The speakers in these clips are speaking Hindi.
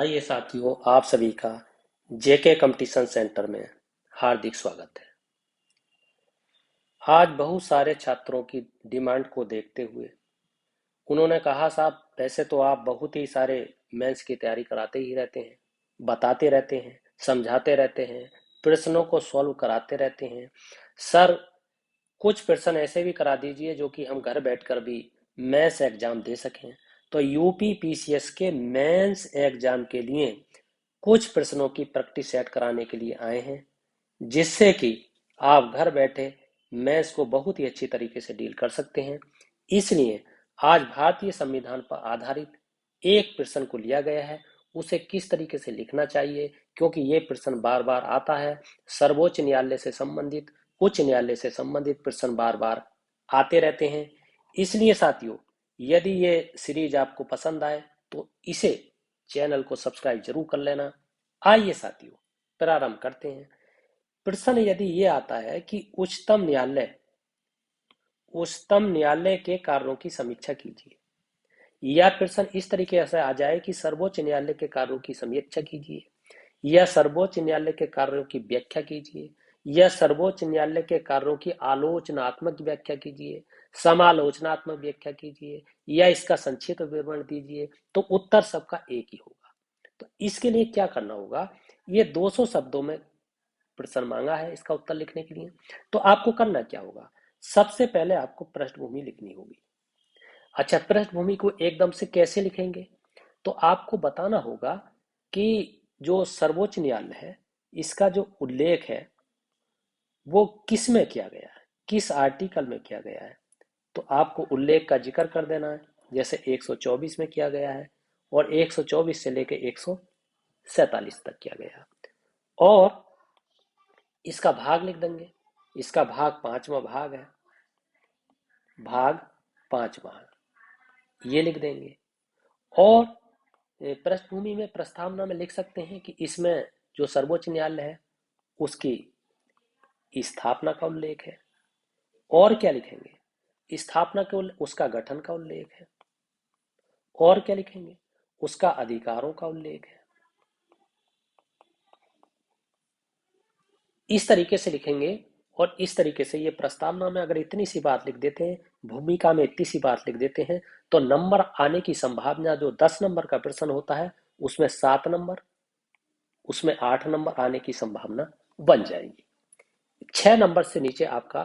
आइए साथियों, आप सभी का जेके कंपटीशन सेंटर में हार्दिक स्वागत है। आज बहुत सारे छात्रों की डिमांड को देखते हुए उन्होंने कहा, साहब वैसे तो आप बहुत ही सारे मेंस की तैयारी कराते ही रहते हैं, बताते रहते हैं, समझाते रहते हैं, प्रश्नों को सॉल्व कराते रहते हैं। सर, कुछ प्रश्न ऐसे भी करा दीजिए जो कि हम घर बैठकर भी मेंस एग्जाम दे सकें। तो यूपी पीसीएस के मेंस एग्जाम के लिए कुछ प्रश्नों की प्रैक्टिस सेट कराने के लिए आए हैं, जिससे कि आप घर बैठे मैथ्स को बहुत ही अच्छी तरीके से डील कर सकते हैं। इसलिए आज भारतीय संविधान पर आधारित एक प्रश्न को लिया गया है, उसे किस तरीके से लिखना चाहिए, क्योंकि ये प्रश्न बार बार आता है। सर्वोच्च न्यायालय से संबंधित, उच्च न्यायालय से संबंधित प्रश्न बार बार आते रहते हैं। इसलिए साथियों, यदि ये सीरीज आपको पसंद आए तो इसे चैनल को सब्सक्राइब जरूर कर लेना। आइए साथियों, प्रारंभ करते हैं। प्रश्न यदि ये आता है कि उच्चतम न्यायालय के कार्यों की समीक्षा कीजिए, या प्रश्न इस तरीके से आ जाए कि सर्वोच्च न्यायालय के कार्यों की समीक्षा कीजिए, या सर्वोच्च न्यायालय के कार्यों की व्याख्या कीजिए, या सर्वोच्च न्यायालय के कार्यों की आलोचनात्मक व्याख्या कीजिए, समालोचनात्मक व्याख्या कीजिए, या इसका संक्षिप्त विवरण दीजिए, तो उत्तर सबका एक ही होगा। तो इसके लिए क्या करना होगा, ये 200 शब्दों में प्रश्न मांगा है इसका उत्तर लिखने के लिए। तो आपको करना क्या होगा, सबसे पहले आपको पृष्ठभूमि लिखनी होगी। अच्छा, पृष्ठभूमि को एकदम से कैसे लिखेंगे, तो आपको बताना होगा कि जो सर्वोच्च न्यायालय है, इसका जो उल्लेख है वो किस में किया गया है, किस आर्टिकल में किया गया है। तो आपको उल्लेख का जिक्र कर देना है, जैसे 124 में किया गया है, और 124 से लेकर 147 तक किया गया है। और इसका भाग लिख देंगे, इसका भाग 5वां भाग है, भाग 5वां ये लिख देंगे। और पृष्ठभूमि में, प्रस्तावना में लिख सकते हैं कि इसमें जो सर्वोच्च न्यायालय है उसकी स्थापना का उल्लेख है। और क्या लिखेंगे, स्थापना के उसका गठन का उल्लेख है। और क्या लिखेंगे, उसका अधिकारों का उल्लेख है। इस तरीके से लिखेंगे। और इस तरीके से ये प्रस्तावना में अगर इतनी सी बात लिख देते हैं, भूमिका में इतनी सी बात लिख देते हैं, तो नंबर आने की संभावना, जो 10 नंबर का प्रश्न होता है उसमें 7 नंबर, उसमें 8 नंबर आने की संभावना बन जाएगी। 6 नंबर से नीचे आपका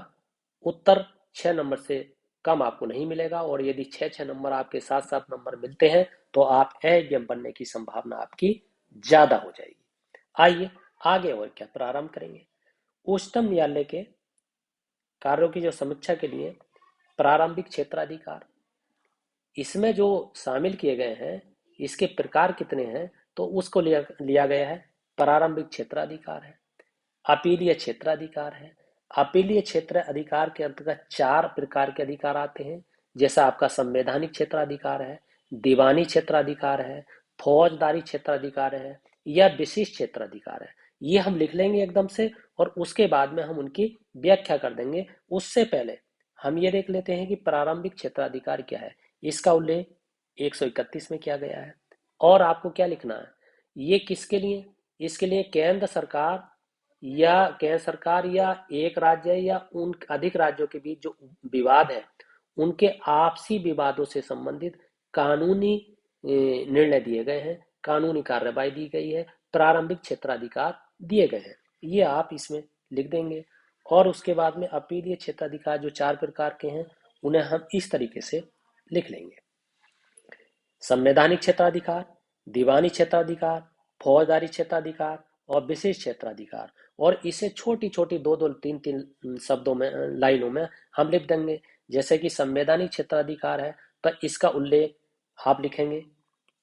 उत्तर 6 नंबर से कम आपको नहीं मिलेगा। और यदि 6 नंबर आपके 7 नंबर मिलते हैं तो आप एएम बनने की संभावना आपकी ज्यादा हो जाएगी। आइए आगे और क्या प्रारंभ करेंगे। उच्चतम न्यायालय के कार्यों की जो समीक्षा के लिए प्रारंभिक क्षेत्राधिकार, इसमें जो शामिल किए गए हैं, इसके प्रकार कितने हैं, तो उसको लिया गया है। प्रारंभिक क्षेत्राधिकार है, अपीलीय क्षेत्राधिकार है। अपीलीय क्षेत्र अधिकार के अंतर्गत 4 प्रकार के अधिकार आते हैं, जैसा आपका संवैधानिक क्षेत्राधिकार है, दीवानी क्षेत्राधिकार है, फौजदारी क्षेत्राधिकार है, या विशिष्ट क्षेत्राधिकार है। ये हम लिख लेंगे एकदम से, और उसके बाद में हम उनकी व्याख्या कर देंगे। उससे पहले हम ये देख लेते हैं कि प्रारंभिक क्षेत्राधिकार क्या है। इसका उल्लेख 131 में किया गया है। और आपको क्या लिखना है, ये किसके लिए, इसके लिए केंद्र सरकार या एक राज्य या उन अधिक राज्यों के बीच जो विवाद है, उनके आपसी विवादों से संबंधित कानूनी निर्णय दिए गए हैं, कानूनी कार्रवाई दी गई है, प्रारंभिक क्षेत्राधिकार दिए गए हैं, ये आप इसमें लिख देंगे। और उसके बाद में अपीलीय क्षेत्राधिकार जो 4 प्रकार के हैं, उन्हें हम इस तरीके से लिख लेंगे। संवैधानिक क्षेत्राधिकार, दीवानी क्षेत्राधिकार, फौजदारी क्षेत्राधिकार और विशेष क्षेत्राधिकार। और इसे छोटी छोटी 2-2, 3-3 शब्दों में, लाइनों में हम लिख देंगे। जैसे कि संवैधानिक क्षेत्राधिकार है तो इसका उल्लेख आप लिखेंगे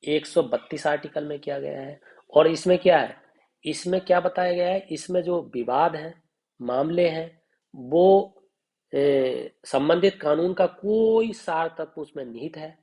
132 आर्टिकल में किया गया है। और इसमें क्या है, इसमें क्या बताया गया है, इसमें जो विवाद है, मामले हैं, वो संबंधित कानून का कोई सार तत्व उसमें निहित है,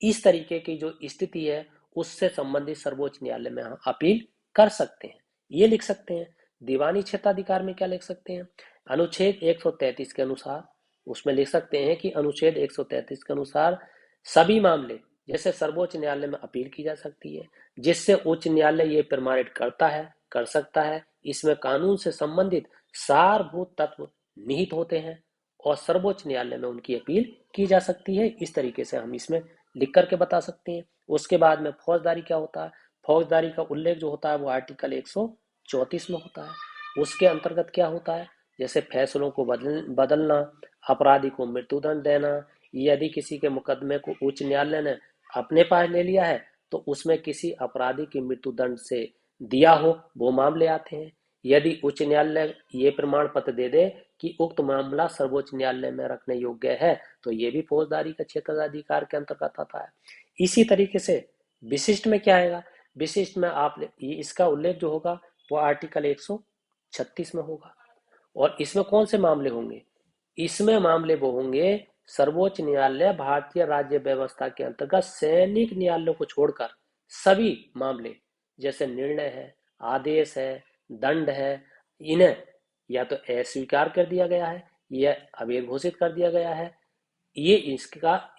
इस तरीके की जो स्थिति है उससे संबंधित सर्वोच्च न्यायालय में हम अपील कर सकते हैं, ये लिख सकते हैं। दीवानी क्षेत्राधिकार में क्या लिख सकते हैं, अनुच्छेद 133 के अनुसार, उसमें लिख सकते हैं कि अनुच्छेद 133 के अनुसार सभी मामले जैसे सर्वोच्च न्यायालय में अपील की जा सकती है, जिससे उच्च न्यायालय ये प्रमाणित करता है, कर सकता है इसमें कानून से संबंधित सारभूत तत्व निहित होते हैं और सर्वोच्च न्यायालय में उनकी अपील की जा सकती है। इस तरीके से हम इसमें लिख करके बता सकते हैं। उसके बाद में फौजदारी क्या होता है? फौजदारी का उल्लेख जो होता है वो आर्टिकल 134 में होता है। उसके अंतर्गत क्या होता है? जैसे फैसलों को बदलना, अपराधी को मृत्युदंड देना, यदि किसी के मुकदमे को उच्च न्यायालय ने अपने पास ले लिया है तो उसमें किसी अपराधी की मृत्युदंड से दिया हो, वो मामले आते हैं। यदि उच्च न्यायालय ये प्रमाण पत्र दे दे कि उक्त मामला सर्वोच्च न्यायालय में रखने योग्य है तो ये भी फौजदारी का क्षेत्राधिकार के अंतर्गत आता है। इसी तरीके से विशिष्ट में क्या आएगा? विशिष्ट में आप इसका उल्लेख जो होगा वो आर्टिकल 136 में होगा। और इसमें कौन से मामले होंगे? इसमें मामले वो होंगे, सर्वोच्च न्यायालय भारतीय राज्य व्यवस्था के अंतर्गत सैनिक न्यायालयों को छोड़कर सभी मामले, जैसे निर्णय है, आदेश है, दंड है, इन्हें या तो अस्वीकार कर दिया गया है या अवैध घोषित कर दिया गया है, ये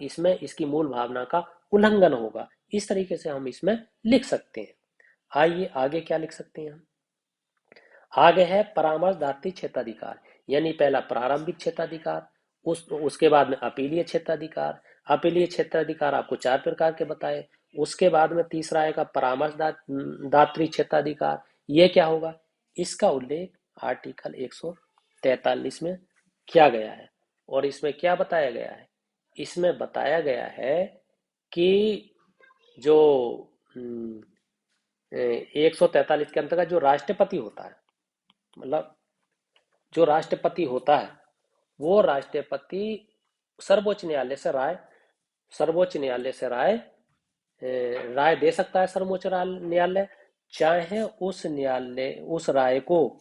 इसमें इसकी मूल भावना का उल्लंघन होगा। इस तरीके से हम इसमें लिख सकते हैं। आइए आगे क्या लिख सकते हैं हम? आगे है परामर्शदात्री क्षेत्राधिकार, यानी पहला प्रारंभिक क्षेत्राधिकार, उसके बाद में अपीलीय क्षेत्राधिकार। अपीलीय क्षेत्राधिकार आपको 4 प्रकार के बताए। उसके बाद में तीसरा आएगा परामर्शदात्री क्षेत्राधिकार। ये क्या होगा? इसका उल्लेख आर्टिकल 143 में किया गया है। और इसमें क्या बताया गया है? इसमें बताया गया है कि जो 143 के अंतर्गत जो राष्ट्रपति होता है, मतलब जो राष्ट्रपति होता है वो राष्ट्रपति सर्वोच्च न्यायालय से राय सर्वोच्च न्यायालय से राय दे सकता है। सर्वोच्च न्यायालय चाहे उस राय को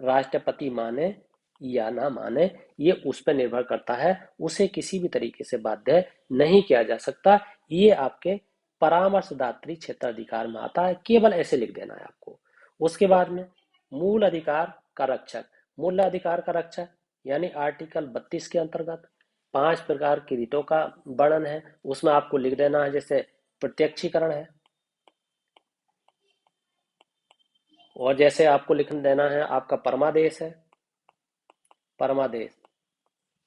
राष्ट्रपति माने या ना माने, ये उस पर निर्भर करता है। उसे किसी भी तरीके से बाध्य नहीं किया जा सकता। ये आपके परामर्शदात्री क्षेत्राधिकार में आता है। केवल ऐसे लिख देना है आपको। उसके बाद में मूल अधिकार का रक्षक। मूल अधिकार का रक्षक यानी आर्टिकल 32 के अंतर्गत 5 प्रकार की रिटों का वर्णन है। उसमें आपको लिख देना है, जैसे प्रत्यक्षीकरण है, और जैसे आपको लिख देना है आपका परमादेश है, परमादेश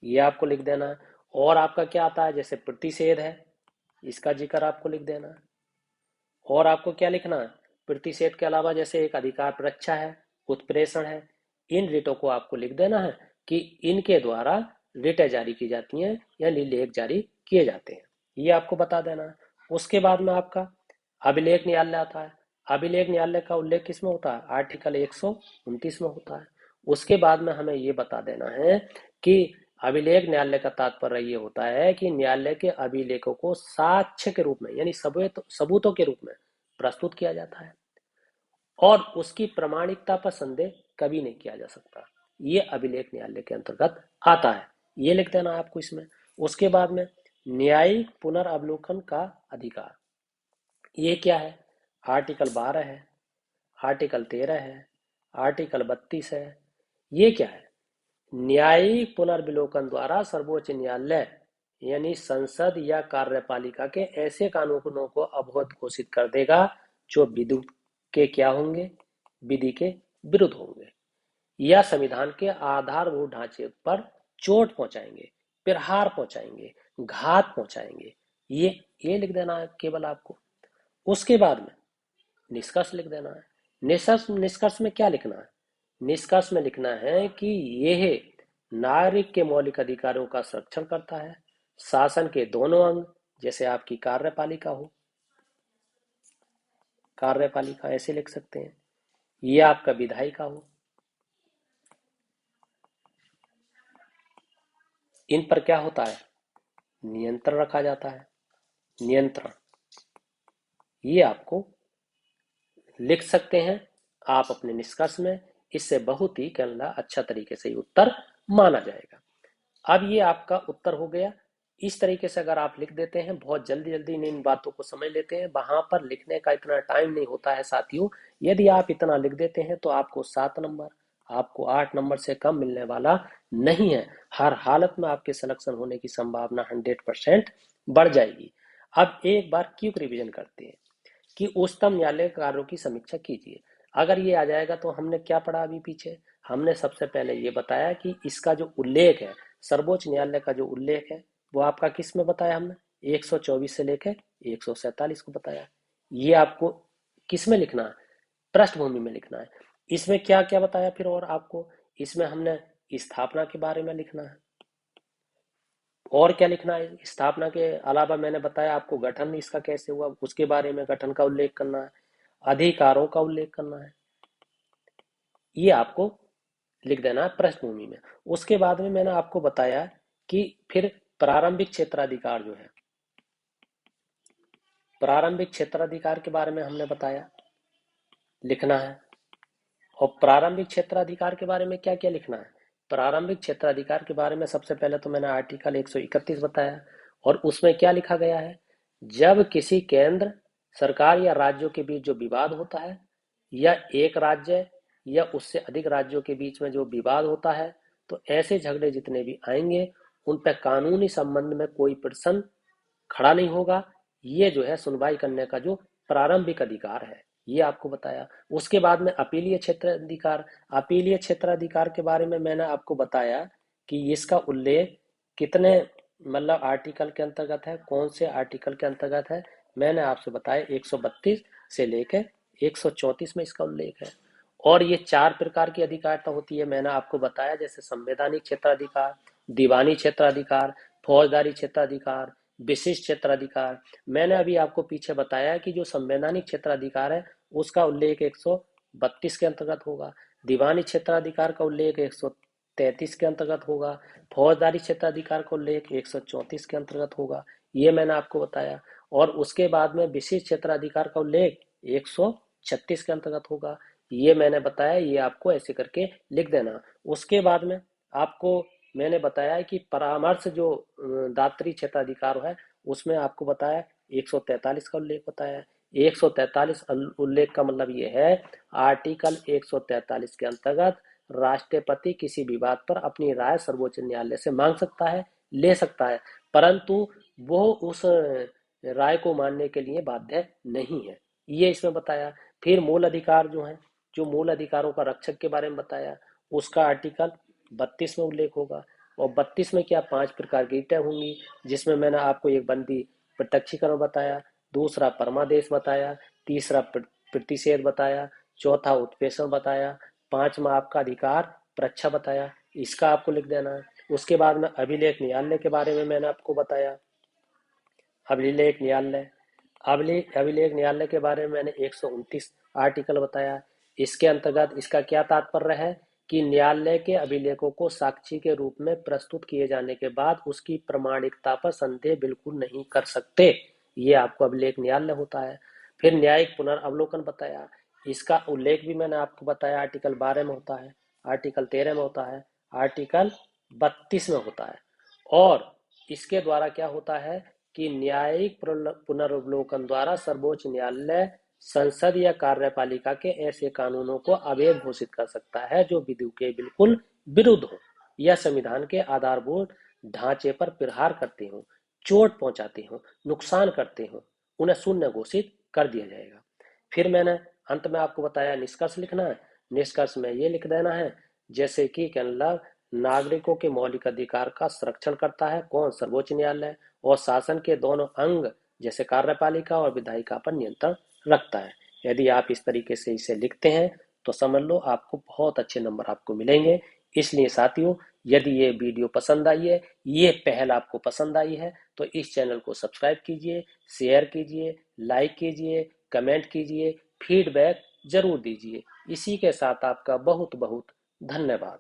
ये आपको लिख देना है। और आपका क्या आता है? जैसे प्रतिषेध है, इसका जिक्र आपको लिख देना है। और आपको क्या लिखना है? प्रतिषेध के अलावा जैसे एक अधिकार परीक्षा है, उत्प्रेषण है, इन रिटों को आपको लिख देना है कि इनके द्वारा रिटें जारी की जाती हैं या लेख जारी किए जाते हैं, ये आपको बता देना है। उसके बाद में आपका अभिलेख न्यायालय आता है। अभिलेख न्यायालय का उल्लेख किसमें होता है? आर्टिकल 129 में होता है। उसके बाद में हमें ये बता देना है कि अभिलेख न्यायालय का तात्पर्य ये होता है कि न्यायालय के अभिलेखों को साक्ष्य के रूप में यानी सबूतों के रूप में प्रस्तुत किया जाता है और उसकी प्रामाणिकता पर संदेह कभी नहीं किया जा सकता। ये अभिलेख न्यायालय के अंतर्गत आता है, ये लिख देना है आपको इसमें। उसके बाद में न्यायिक पुनर्वलोकन का अधिकार, ये क्या है? आर्टिकल 12 है, आर्टिकल 13 है, आर्टिकल 32 है। ये क्या है? न्यायिक पुनर्विलोकन द्वारा सर्वोच्च न्यायालय यानी संसद या कार्यपालिका के ऐसे कानूनों को अवैध घोषित कर देगा जो विधि के क्या होंगे? विधि के विरुद्ध होंगे या संविधान के आधारभूत ढांचे पर चोट पहुंचाएंगे, प्रहार पहुंचाएंगे, घात पहुंचाएंगे। ये लिख देना है केवल आपको। उसके बाद में निष्कर्ष लिख देना है। निष्कर्ष में क्या लिखना है? निष्कर्ष में लिखना है कि यह नागरिक के मौलिक अधिकारों का संरक्षण करता है। शासन के दोनों अंग, जैसे आपकी कार्यपालिका हो, कार्यपालिका ऐसे लिख सकते हैं, यह आपका विधायिका हो, इन पर क्या होता है? नियंत्रण रखा जाता है। नियंत्रण ये आपको लिख सकते हैं आप अपने निष्कर्ष में। इससे बहुत ही कहना अच्छा तरीके से उत्तर माना जाएगा। अब ये आपका उत्तर हो गया। इस तरीके से अगर आप लिख देते हैं, बहुत जल्दी जल्दी इन बातों को समझ लेते हैं, वहां पर लिखने का इतना टाइम नहीं होता है साथियों। यदि आप इतना लिख देते हैं तो आपको 7 नंबर, आपको 8 नंबर से कम मिलने वाला नहीं है। हर हालत में आपके सिलेक्शन होने की संभावना 100% बढ़ जाएगी। अब एक बार क्विक रिवीजन करते हैं कि उच्चतम न्यायालय के कार्यों की समीक्षा कीजिए। अगर ये आ जाएगा तो हमने क्या पढ़ा अभी पीछे, हमने सबसे पहले ये बताया कि इसका जो उल्लेख है, सर्वोच्च न्यायालय का जो उल्लेख है वो आपका किस में बताया हमने, 124 से लेकर 147 को बताया। ये आपको किस में लिखना है, पृष्ठभूमि में लिखना है। इसमें क्या क्या बताया फिर और आपको, इसमें हमने स्थापना के बारे में लिखना है। और क्या लिखना है, स्थापना के अलावा मैंने बताया आपको गठन इसका कैसे हुआ उसके बारे में, गठन का उल्लेख करना है, अधिकारों का उल्लेख करना है, ये आपको लिख देना है पृष्ठभूमि में। उसके बाद में मैंने आपको बताया कि फिर प्रारंभिक क्षेत्राधिकार जो है, प्रारंभिक क्षेत्राधिकार के बारे में हमने बताया लिखना है। और प्रारंभिक क्षेत्राधिकार के बारे में क्या क्या लिखना है, प्रारंभिक क्षेत्राधिकार के बारे में सबसे पहले तो मैंने आर्टिकल 131 बताया, और उसमें क्या लिखा गया है, जब किसी केंद्र सरकार या राज्यों के बीच जो विवाद होता है, या एक राज्य या उससे अधिक राज्यों के बीच में जो विवाद होता है, तो ऐसे झगड़े जितने भी आएंगे उन पर कानूनी संबंध में कोई प्रश्न खड़ा नहीं होगा। ये जो है सुनवाई करने का जो प्रारंभिक अधिकार है, ये आपको बताया। उसके बाद में अपीलीय क्षेत्र अधिकार, अपीलीय क्षेत्र अधिकार के बारे में मैंने आपको बताया कि इसका उल्लेख कितने मतलब आर्टिकल के अंतर्गत है, कौन से आर्टिकल के अंतर्गत है, मैंने आपसे बताया 132 से लेकर 134 में इसका उल्लेख है। और ये 4 प्रकार की अधिकारिता होती है, मैंने आपको बताया, जैसे संवैधानिक क्षेत्राधिकार, दीवानी क्षेत्राधिकार, फौजदारी क्षेत्राधिकार, विशिष्ट क्षेत्राधिकार। मैंने अभी आपको पीछे बताया कि जो संवैधानिक क्षेत्राधिकार है उसका उल्लेख 132 के अंतर्गत होगा, दीवानी क्षेत्राधिकार का उल्लेख 133 के अंतर्गत होगा, फौजदारी क्षेत्राधिकार का उल्लेख 134 के अंतर्गत होगा, ये मैंने आपको बताया। और उसके बाद में विशिष्ट क्षेत्राधिकार का उल्लेख 136 के अंतर्गत होगा, ये मैंने बताया, ये आपको ऐसे करके लिख देना। उसके बाद में आपको मैंने बताया कि परामर्श जो दात्री क्षेत्राधिकार है उसमें आपको बताया 143 का उल्लेख बताया। 143 उल्लेख का मतलब ये है, आर्टिकल 143 के अंतर्गत राष्ट्रपति किसी विवाद पर अपनी राय सर्वोच्च न्यायालय से मांग सकता है, ले सकता है, परंतु वो उस राय को मानने के लिए बाध्य नहीं है, ये इसमें बताया। फिर मूल अधिकार जो है, जो मूल अधिकारों का रक्षक के बारे में बताया, उसका आर्टिकल 32 में उल्लेख होगा। और 32 में क्या 5 प्रकार की ईटें होंगी, जिसमें मैंने आपको एक बंदी प्रत्यक्षीकरण बताया, दूसरा परमादेश बताया, तीसरा प्रतिषेध बताया, चौथा उत्प्रेषण बताया, पांचवा आपका अधिकार परीक्षा बताया, इसका आपको लिख देना है। उसके बाद में अभिलेख न्यायालय के बारे में मैंने आपको बताया, अभिलेख न्यायालय, अभिलेख न्यायालय के बारे में मैंने 129 आर्टिकल बताया। इसके अंतर्गत इसका क्या तात्पर्य है कि न्यायालय के अभिलेखों को साक्षी के रूप में प्रस्तुत किए जाने के बाद उसकी प्रामाणिकता पर संदेह बिल्कुल नहीं कर सकते, ये आपको अभिलेख न्यायालय होता है। फिर न्यायिक पुनर्वलोकन बताया, इसका उल्लेख भी मैंने आपको बताया, आर्टिकल 12 में होता है, आर्टिकल 13 में होता है, आर्टिकल 32 में होता है। और इसके द्वारा क्या होता है कि न्यायिक पुनर्वलोकन द्वारा सर्वोच्च न्यायालय संसद या कार्यपालिका के ऐसे कानूनों को अवैध घोषित कर सकता है जो विधि के बिल्कुल विरुद्ध हो या संविधान के आधारभूत ढांचे पर प्रहार करते हो, चोट पहुंचाते हो, नुकसान करते हो, उन्हें शून्य घोषित कर दिया जाएगा। फिर मैंने अंत में आपको बताया निष्कर्ष लिखना है, निष्कर्ष में ये लिख देना है जैसे कि नागरिकों के मौलिक अधिकार का संरक्षण करता है कौन, सर्वोच्च न्यायालय, और शासन के दोनों अंग जैसे कार्यपालिका और विधायिका पर नियंत्रण रखता है। यदि आप इस तरीके से इसे लिखते हैं तो समझ लो आपको बहुत अच्छे नंबर आपको मिलेंगे। इसलिए साथियों, यदि ये वीडियो पसंद आई है, ये पहल आपको पसंद आई है, तो इस चैनल को सब्सक्राइब कीजिए, शेयर कीजिए, लाइक कीजिए, कमेंट कीजिए, फीडबैक जरूर दीजिए। इसी के साथ आपका बहुत बहुत धन्यवाद।